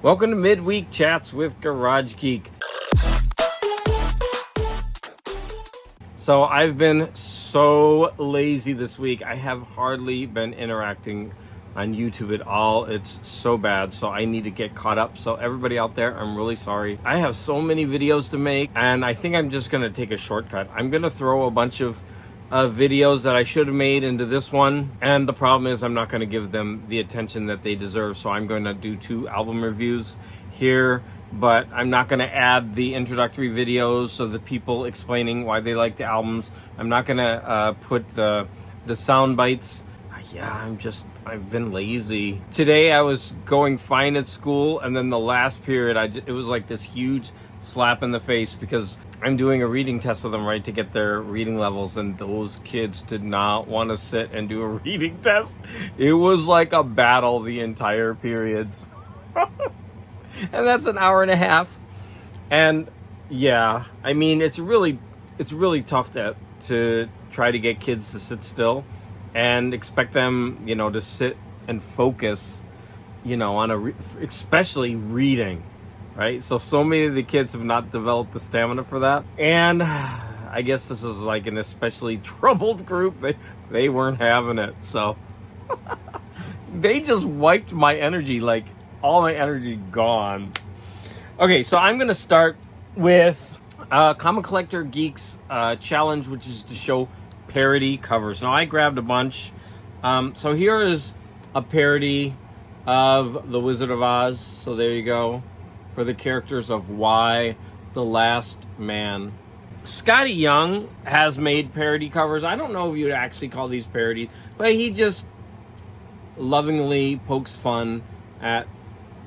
Welcome to Midweek Chats with Garage Geek. So I've been so lazy this week. I have hardly been interacting on YouTube at all. It's so bad. So I need to get caught up. So everybody out there, I'm really sorry. I have so many videos to make, and I think I'm just going to take a shortcut. I'm going to throw a bunch of videos that I should have made into this one, and the problem is I'm not going to give them the attention that they deserve. So I'm going to do 2 album reviews here, but I'm not going to add the introductory videos of the people explaining why they like the albums. I'm not going to put the sound bites. Yeah, I've been lazy. Today I was going fine at school, and then the last period it was like this huge slap in the face because I'm doing a reading test with them, right, to get their reading levels, and those kids did not want to sit and do a reading test. It was like a battle the entire periods. And that's an hour and a half. And yeah, I mean, it's really tough to try to get kids to sit still and expect them, to sit and focus, on especially reading. Right? So many of the kids have not developed the stamina for that. And I guess this is like an especially troubled group. They weren't having it. So they just wiped my energy, like all my energy gone. Okay, so I'm going to start with Comic Collector Geeks challenge, which is to show parody covers. Now, I grabbed a bunch. So here is a parody of The Wizard of Oz. So there you go. For the characters of Y, The Last Man. Scotty Young has made parody covers. I don't know if you'd actually call these parodies, but he just lovingly pokes fun at,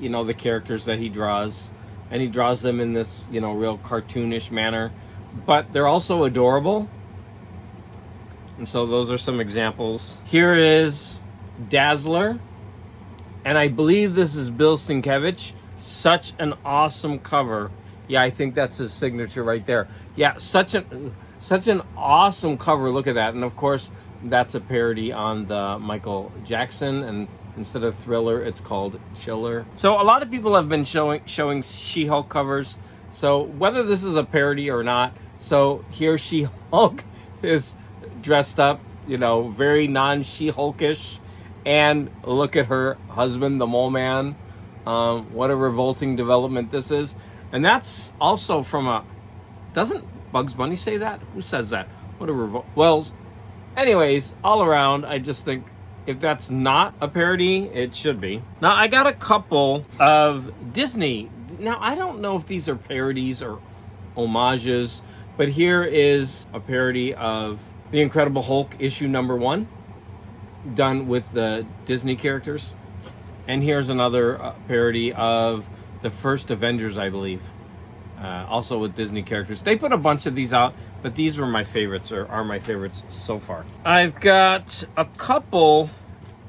the characters that he draws. And he draws them in this, real cartoonish manner. But they're also adorable. And so those are some examples. Here is Dazzler. And I believe this is Bill Sienkiewicz. Such an awesome cover. Yeah, I think that's his signature right there. Yeah, such an awesome cover. Look at that. And of course, that's a parody on the Michael Jackson, and instead of Thriller, it's called Chiller. So a lot of people have been showing She-Hulk covers. So whether this is a parody or not, so here She-Hulk is dressed up, very non-She-Hulkish, and look at her husband, the Mole Man. What a revolting development this is. And that's also from doesn't Bugs Bunny say that? Who says that? What a well, anyways, all around, I just think if that's not a parody, it should be. Now, I got a couple of Disney. Now, I don't know if these are parodies or homages, but here is a parody of The Incredible Hulk issue #1, done with the Disney characters. And here's another parody of the first Avengers, I believe. Also with Disney characters. They put a bunch of these out, but these were my favorites, or are my favorites so far. I've got a couple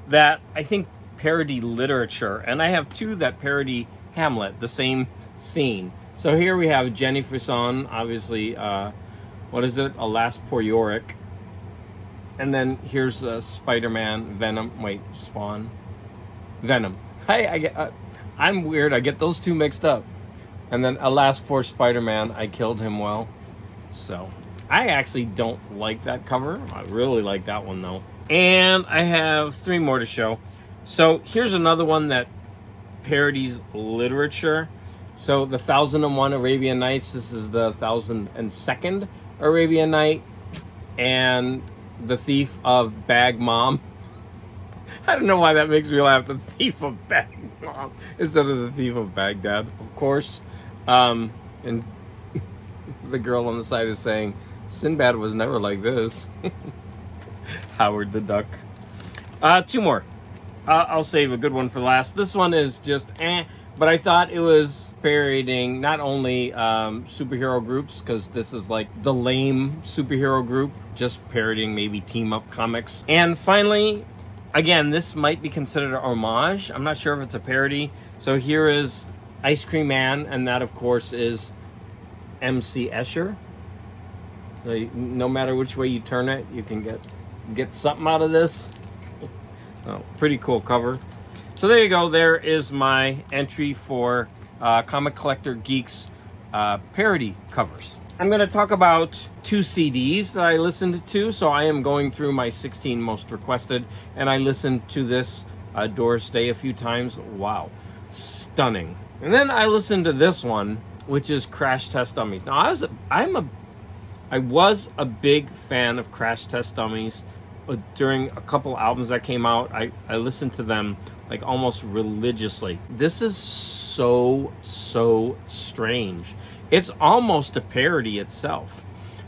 that I think parody literature, and I have 2 that parody Hamlet, the same scene. So here we have Jenny Frison, obviously, what is it? Alas, Poor Yorick. And then here's Spider-Man, Spawn. Venom. I'm weird. I get those 2 mixed up. And then Alas, Poor Spider-Man, I Killed Him Well. So I actually don't like that cover. I really like that one though. And I have 3 more to show. So here's another one that parodies literature. So the 1001 Arabian Nights. This is the 1002nd Arabian Night. And The Thief of Bag Mom. I don't know why that makes me laugh. The Thief of Baghdad instead of The Thief of Baghdad, of course. And the girl on the side is saying, Sinbad was never like this. Howard the Duck. 2 more. I'll save a good one for last. This one is just but I thought it was parodying not only superhero groups, because this is like the lame superhero group, just parodying maybe team-up comics. And finally, again, this might be considered an homage. I'm not sure if it's a parody. So here is Ice Cream Man, and that, of course, is MC Escher. So no matter which way you turn it, you can get something out of this. Oh, pretty cool cover. So there you go. There is my entry for Comic Collector Geeks parody covers. I'm going to talk about 2 CDs that I listened to. So I am going through my 16 most requested, and I listened to this Doris Day a few times. Wow, stunning. And then I listened to this one, which is Crash Test Dummies. Now I was a big fan of Crash Test Dummies. During a couple albums that came out, I listened to them like almost religiously. This is so strange. It's almost a parody itself.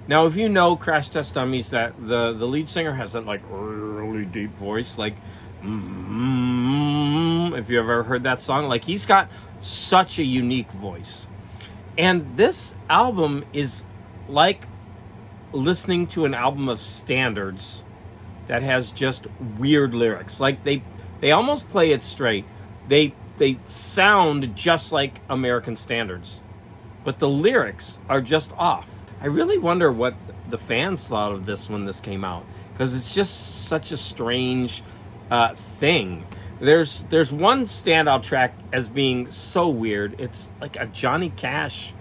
Now, if you know Crash Test Dummies, that the lead singer has that like really deep voice, like if you ever heard that song, like he's got such a unique voice. And this album is like listening to an album of standards that has just weird lyrics. Like they almost play it straight. They sound just like American standards, but the lyrics are just off. I really wonder what the fans thought of this when this came out, because it's just such a strange thing. There's one standout track as being so weird. It's like a Johnny Cash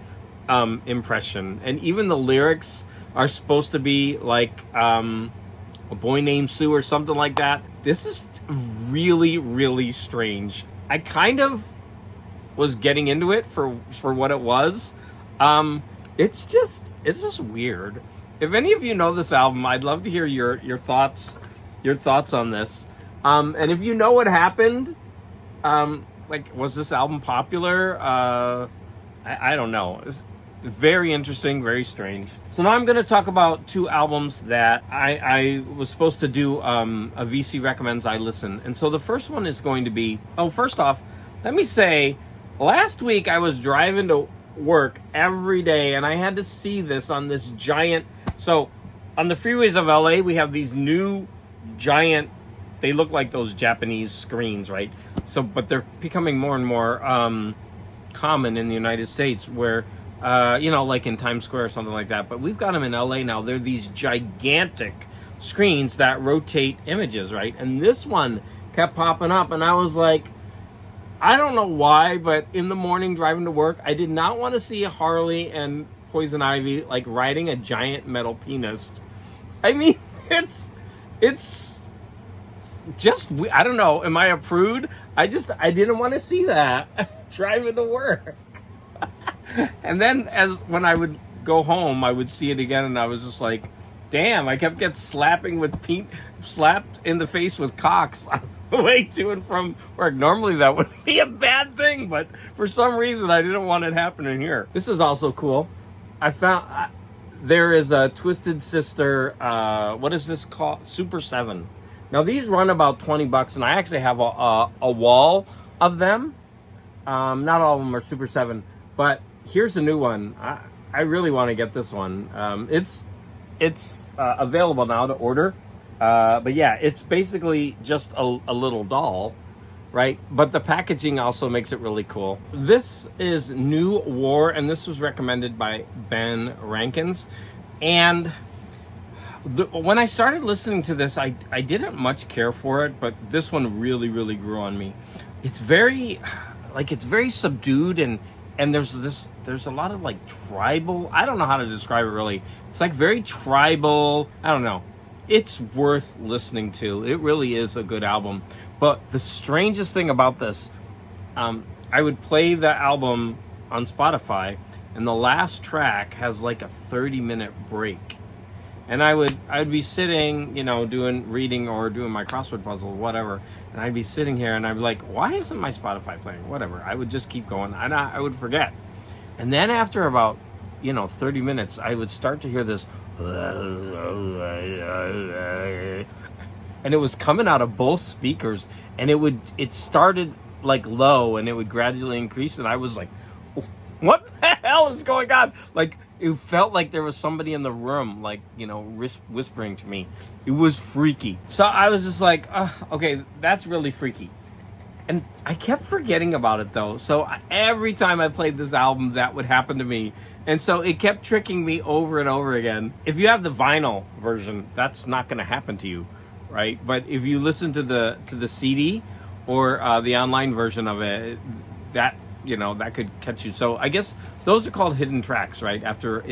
impression, and even the lyrics are supposed to be like A Boy Named Sue or something like that. This is really strange. I kind of was getting into it for what it was. It's just weird. If any of you know this album, I'd love to hear your thoughts on this. And if you know what happened, like, was this album popular? I don't know. It's very interesting, very strange. So now I'm going to talk about 2 albums that I was supposed to do a VC Recommends I Listen. And so the first one is going to be... Oh, first off, let me say, last week I was driving to work every day, and I had to see this on this giant... So on the freeways of LA, we have these new giant... They look like those Japanese screens, right? So, but they're becoming more and more common in the United States, where... like in Times Square or something like that. But we've got them in LA now. They're these gigantic screens that rotate images, right? And this one kept popping up, and I was like, I don't know why, but in the morning driving to work, I did not want to see Harley and Poison Ivy like riding a giant metal penis. I mean, it's just, I don't know. Am I a prude? I didn't want to see that driving to work. And then when I would go home, I would see it again, and I was just like, damn, I kept getting slapped in the face with cocks on the way to and from work. Normally that would be a bad thing, but for some reason I didn't want it happening here. This is also cool. I found there is a Twisted Sister, what is this called? Super 7. Now these run about $20, and I actually have a wall of them. Not all of them are Super 7, but here's a new one. I really want to get this one. It's available now to order. But yeah, it's basically just a little doll, right? But the packaging also makes it really cool. This is New War, and this was recommended by Ben Rankins. And when I started listening to this, I didn't much care for it, but this one really grew on me. It's very subdued, and there's a lot of like tribal, I don't know how to describe it really. It's like very tribal, I don't know. It's worth listening to. It really is a good album. But the strangest thing about this, I would play the album on Spotify, and the last track has like a 30-minute break. And I would be sitting, reading or doing my crossword puzzle, whatever. And I'd be sitting here and I'd be like, why isn't my Spotify playing? Whatever. I would just keep going. And I would forget. And then after about, 30 minutes, I would start to hear this. And it was coming out of both speakers. And it started like low, and it would gradually increase. And I was like, what the hell is going on? Like, it felt like there was somebody in the room, like, whispering to me. It was freaky. So I was just like, okay, that's really freaky. And I kept forgetting about it, though. So every time I played this album, that would happen to me. And so it kept tricking me over and over again. If you have the vinyl version, that's not going to happen to you, right? But if you listen to the CD, or the online version of it, that that could catch you. So I guess those are called hidden tracks, right? After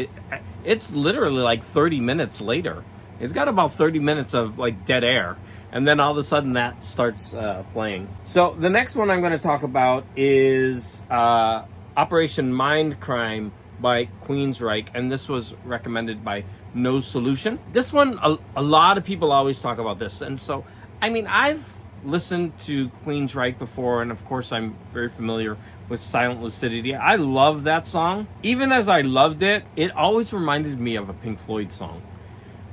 it's literally like 30 minutes later. It's got about 30 minutes of like dead air, and then all of a sudden that starts playing. So the next one I'm going to talk about is Operation Mindcrime by Queensryche, and this was recommended by No Solution. This one, a lot of people always talk about this, and so I mean, I've listened to Queensryche before, and of course I'm very familiar with Silent Lucidity. I love that song. Even as I loved it, it always reminded me of a Pink Floyd song,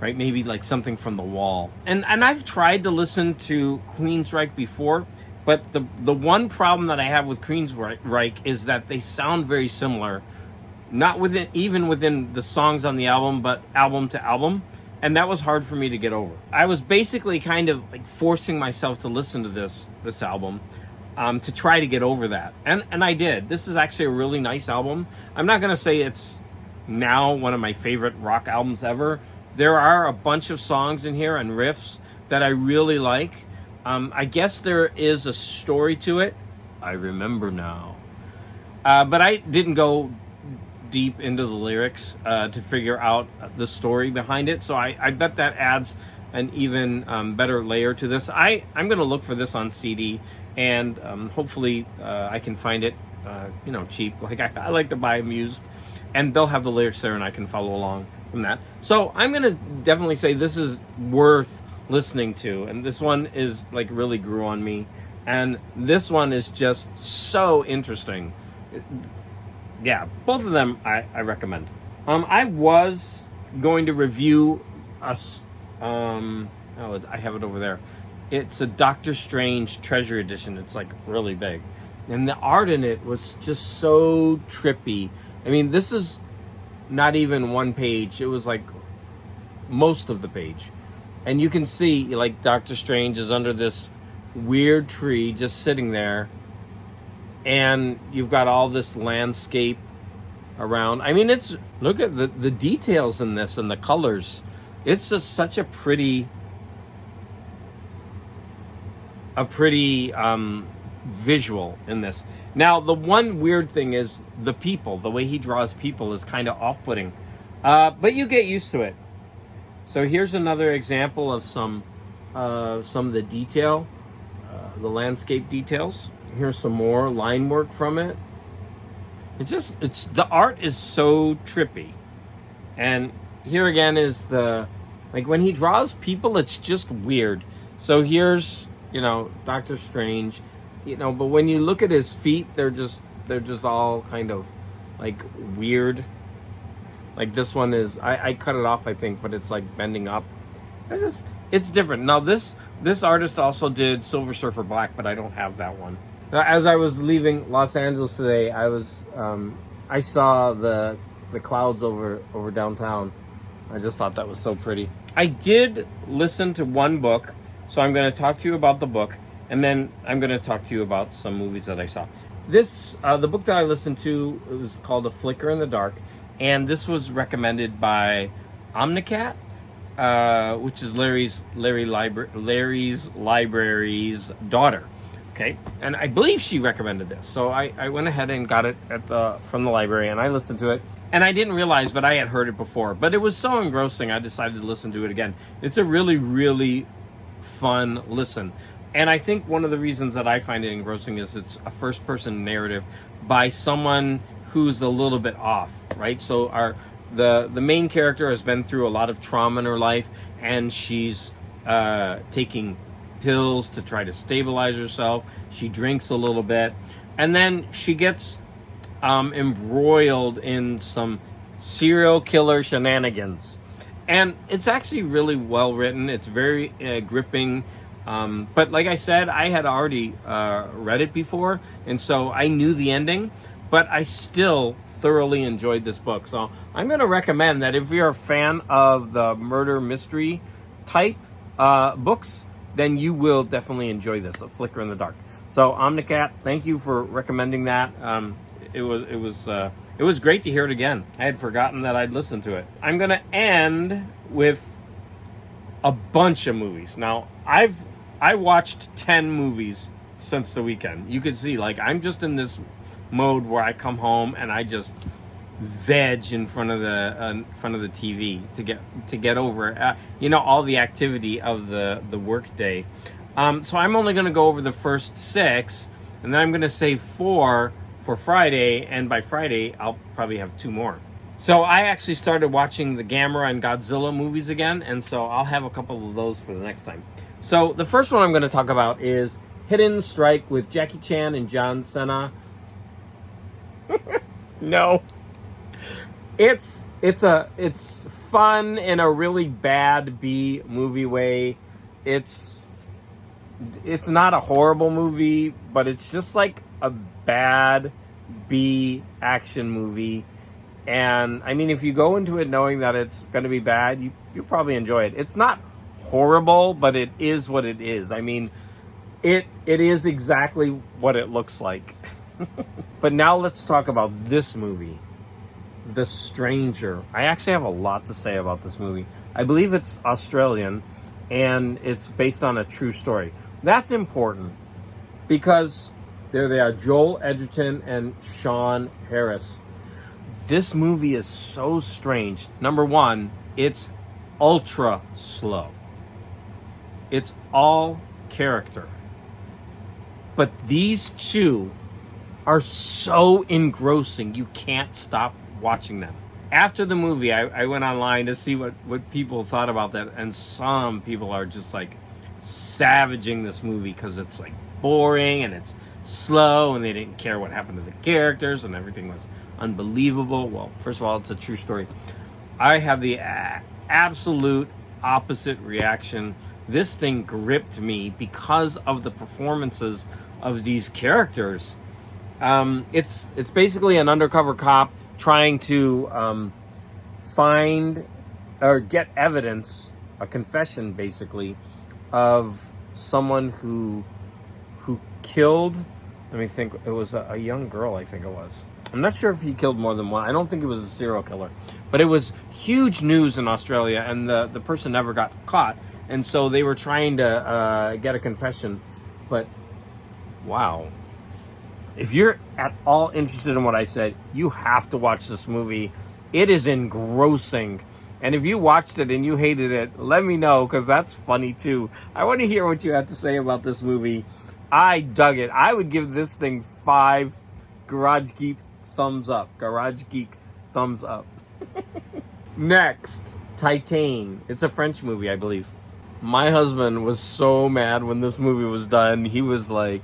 right? Maybe like something from The Wall. And I've tried to listen to Queensryche before, but the one problem that I have with Queensryche is that they sound very similar, not even within the songs on the album, but album to album. And that was hard for me to get over. I was basically kind of like forcing myself to listen to this album to try to get over that. And I did. This is actually a really nice album. I'm not going to say it's now one of my favorite rock albums ever. There are a bunch of songs in here and riffs that I really like. I guess there is a story to it. I remember now. But I didn't go deep into the lyrics to figure out the story behind it. So I bet that adds an even better layer to this. I'm going to look for this on CD, and hopefully I can find it cheap. Like I like to buy them used, and they'll have the lyrics there and I can follow along from that. So I'm going to definitely say this is worth listening to, and this one is like really grew on me, and this one is just so interesting. Yeah, both of them I recommend. I was going to review us. I have it over there. It's a Doctor Strange Treasure Edition. It's like really big, and the art in it was just so trippy. I mean, this is not even one page. It was like most of the page, and you can see like Doctor Strange is under this weird tree, just sitting there. And you've got all this landscape around. I mean, look at the details in this and the colors. It's just such a pretty visual in this. Now, the one weird thing is the people. The way he draws people is kind of off-putting, but you get used to it. So here's another example of some of the detail, the landscape details. Here's some more line work from it. It's the art is so trippy. And here again is like when he draws people, it's just weird. So here's, Doctor Strange, but when you look at his feet, they're just all kind of like weird. Like this one is, I cut it off, I think, but it's like bending up. It's different. Now this artist also did Silver Surfer Black, but I don't have that one. As I was leaving Los Angeles today, I saw the clouds over downtown. I just thought that was so pretty. I did listen to one book, so I'm going to talk to you about the book, and then I'm going to talk to you about some movies that I saw. The book that I listened to, it was called A Flicker in the Dark, and this was recommended by Omnicat, which is Larry's library's daughter. Okay, and I believe she recommended this, so I went ahead and got it from the library, and I listened to it, and I didn't realize, but I had heard it before, but it was so engrossing, I decided to listen to it again. It's a really, really fun listen, and I think one of the reasons that I find it engrossing is it's a first-person narrative by someone who's a little bit off, right? So the main character has been through a lot of trauma in her life, and she's taking pills to try to stabilize herself. She drinks a little bit, and then she gets embroiled in some serial killer shenanigans, and it's actually really well written. It's very gripping, but like I said, I had already read it before, and so I knew the ending, but I still thoroughly enjoyed this book. So I'm going to recommend that if you're a fan of the murder mystery type books, then you will definitely enjoy this, A Flicker in the Dark. So Omnicat, thank you for recommending that. It was great to hear it again. I had forgotten that I'd listened to it. I'm going to end with a bunch of movies. Now, I watched 10 movies since the weekend. You could see, like, I'm just in this mode where I come home and I just veg in front of the TV to get over all the activity of the work day. So I'm only going to go over the first 6, and then I'm going to save 4 for Friday, and by Friday I'll probably have 2 more. So I actually started watching the Gamera and Godzilla movies again, and so I'll have a couple of those for the next time. So the first one I'm going to talk about is Hidden Strike with Jackie Chan and John Cena. No. It's fun in a really bad B movie way. It's not a horrible movie, but it's just like a bad B action movie. And I mean, if you go into it knowing that it's going to be bad, you probably enjoy it. It's not horrible, but it is what it is. I mean, it is exactly what it looks like. But now let's talk about this movie, The Stranger. I actually have a lot to say about this movie. I believe it's Australian, and it's based on a true story. That's important because there they are, Joel Edgerton and Sean Harris. This movie is so strange. Number one, it's ultra slow. It's all character. But these two are so engrossing, you can't stop watching them. After the movie, I went online to see what people thought about that, and some people are just like savaging this movie because it's like boring and it's slow and they didn't care what happened to the characters and everything was unbelievable. Well, first of all, it's a true story. I have the absolute opposite reaction. This thing gripped me because of the performances of these characters. It's basically an undercover cop trying to find or get evidence, a confession basically, of someone who killed, let me think, it was a young girl, I think it was. I'm not sure if he killed more than one. I don't think he was a serial killer. But it was huge news in Australia, and the person never got caught. And so they were trying to get a confession. But, wow. If you're at all interested in what I said, you have to watch this movie. It is engrossing. And if you watched it and you hated it, let me know, because that's funny too. I want to hear what you have to say about this movie. I dug it. I would give this thing 5 Garage Geek thumbs up. Garage Geek thumbs up. Next, Titane. It's a French movie, I believe. My husband was so mad when this movie was done. He was like,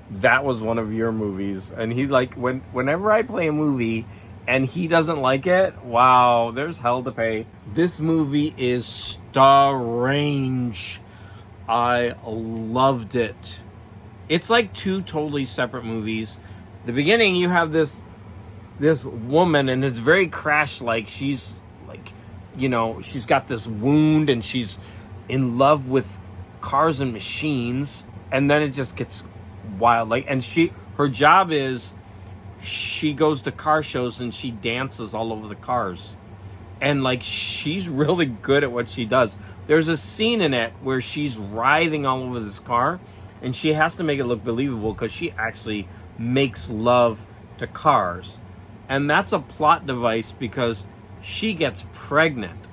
that was one of your movies. And he like, whenever I play a movie and he doesn't like it, wow, there's hell to pay. This movie is strange. I loved it. It's like 2 totally separate movies. The beginning, you have this woman, and it's very Crash-like. She's like, she's got this wound, and she's in love with cars and machines. And then it just gets wild. Like, and her job is, she goes to car shows and she dances all over the cars. And like, she's really good at what she does. There's a scene in it where she's writhing all over this car, and she has to make it look believable because she actually makes love to cars. And that's a plot device because she gets pregnant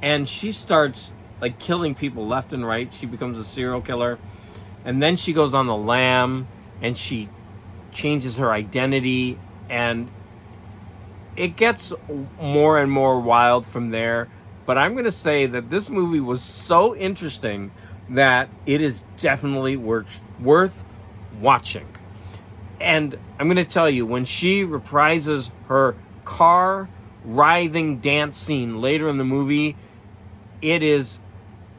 and she starts like killing people left and right. She becomes a serial killer. And then she goes on the lam and she changes her identity, and it gets more and more wild from there. But I'm going to say that this movie was so interesting that it is definitely worth watching. And I'm going to tell you, when she reprises her car writhing dance scene later in the movie, it is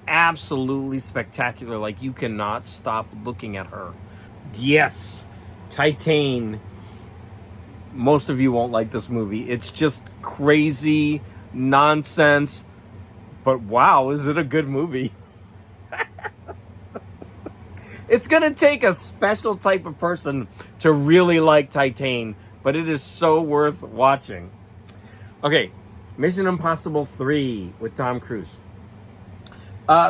absolutely spectacular. Like, you cannot stop looking at her. Yes, Titane. Most of you won't like this movie. It's just crazy nonsense. But wow, is it a good movie? It's going to take a special type of person to really like Titane, but it is so worth watching. Okay, Mission Impossible 3 with Tom Cruise.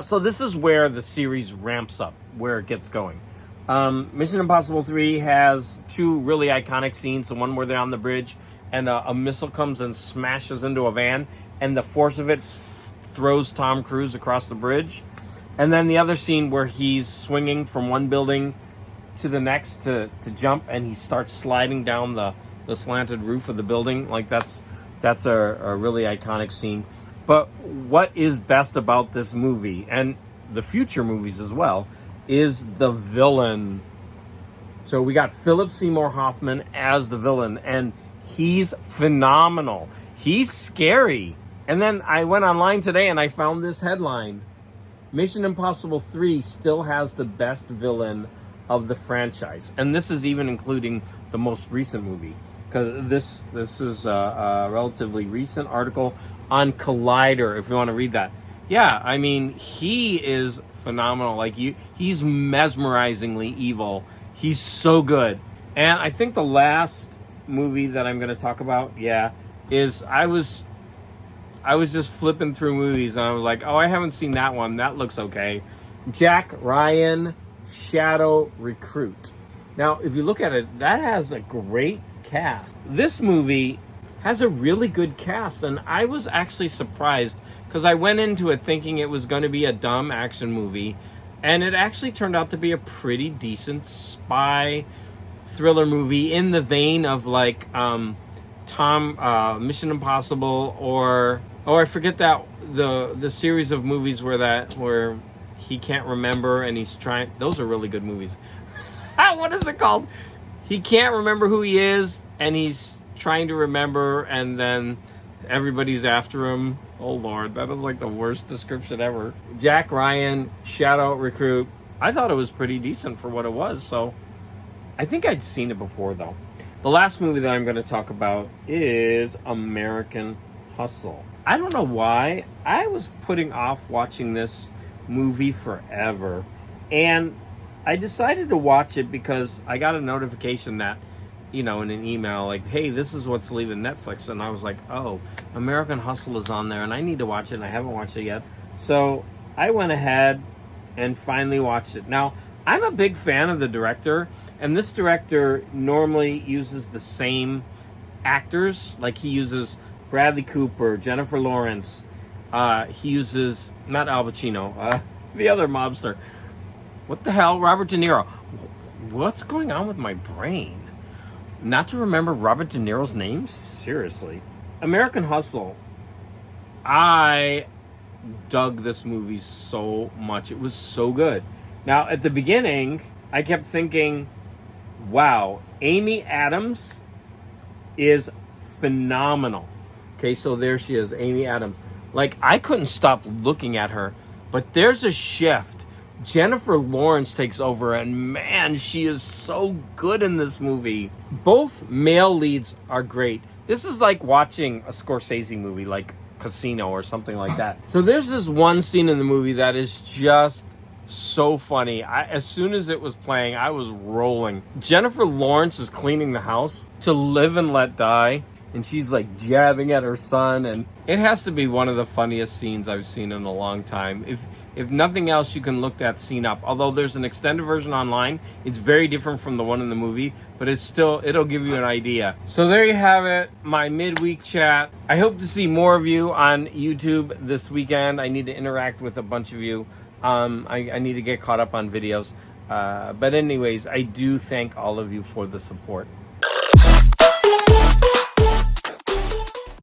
So this is where the series ramps up, where it gets going. Mission Impossible 3 has two really iconic scenes. The one where they're on the bridge and a missile comes and smashes into a van, and the force of it throws Tom Cruise across the bridge. And then the other scene where he's swinging from one building to the next to jump, and he starts sliding down the slanted roof of the building. Like, that's a really iconic scene. But what is best about this movie, and the future movies as well, is the villain. So we got Philip Seymour Hoffman as the villain, and he's phenomenal. He's scary. And then I went online today and I found this headline: Mission Impossible 3 still has the best villain of the franchise. And this is even including the most recent movie, because this is a relatively recent article on Collider, if you want to read that. Yeah, I mean, he is phenomenal. Like, he's mesmerizingly evil. He's so good. And I think the last movie that I'm going to talk about, is I was just flipping through movies and I was like, oh, I haven't seen that one. That looks okay. Jack Ryan, Shadow Recruit. Now, if you look at it, that has a great cast. This movie has a really good cast, and I was actually surprised because I went into it thinking it was going to be a dumb action movie, and it actually turned out to be a pretty decent spy thriller movie in the vein of like Mission Impossible, or I forget that the series of movies where he can't remember and he's trying. Those are really good movies. What is it called? He can't remember who he is and he's trying to remember, and then everybody's after him. Oh Lord, that is like the worst description ever. Jack Ryan, Shadow Recruit. I thought it was pretty decent for what it was, so I think I'd seen it before though. The last movie that I'm going to talk about is American Hustle. I don't know why. I was putting off watching this movie forever, and I decided to watch it because I got a notification that, in an email, like, hey, this is what's leaving Netflix. And I was like, oh, American Hustle is on there and I need to watch it, and I haven't watched it yet. So I went ahead and finally watched it. Now, I'm a big fan of the director, and this director normally uses the same actors. Like, he uses Bradley Cooper, Jennifer Lawrence. He uses, not Al Pacino, the other mobster. What the hell? Robert De Niro. What's going on with my brain? Not to remember Robert De Niro's name? Seriously. American Hustle. I dug this movie so much. It was so good. Now, at the beginning, I kept thinking, wow, Amy Adams is phenomenal. Okay, so there she is, Amy Adams. Like, I couldn't stop looking at her, but there's a shift. Jennifer Lawrence takes over, and man, she is so good in this movie. Both male leads are great. This is like watching a Scorsese movie, like Casino or something like that. So there's this one scene in the movie that is just so funny. As soon as it was playing, I was rolling. Jennifer Lawrence is cleaning the house to Live and Let Die, and she's like jabbing at her son, and it has to be one of the funniest scenes I've seen in a long time. If nothing else, you can look that scene up. Although there's an extended version online, it's very different from the one in the movie, but it'll give you an idea. So there you have it, my midweek chat. I hope to see more of you on YouTube this weekend. I need to interact with a bunch of you. I need to get caught up on videos. But anyways, I do thank all of you for the support.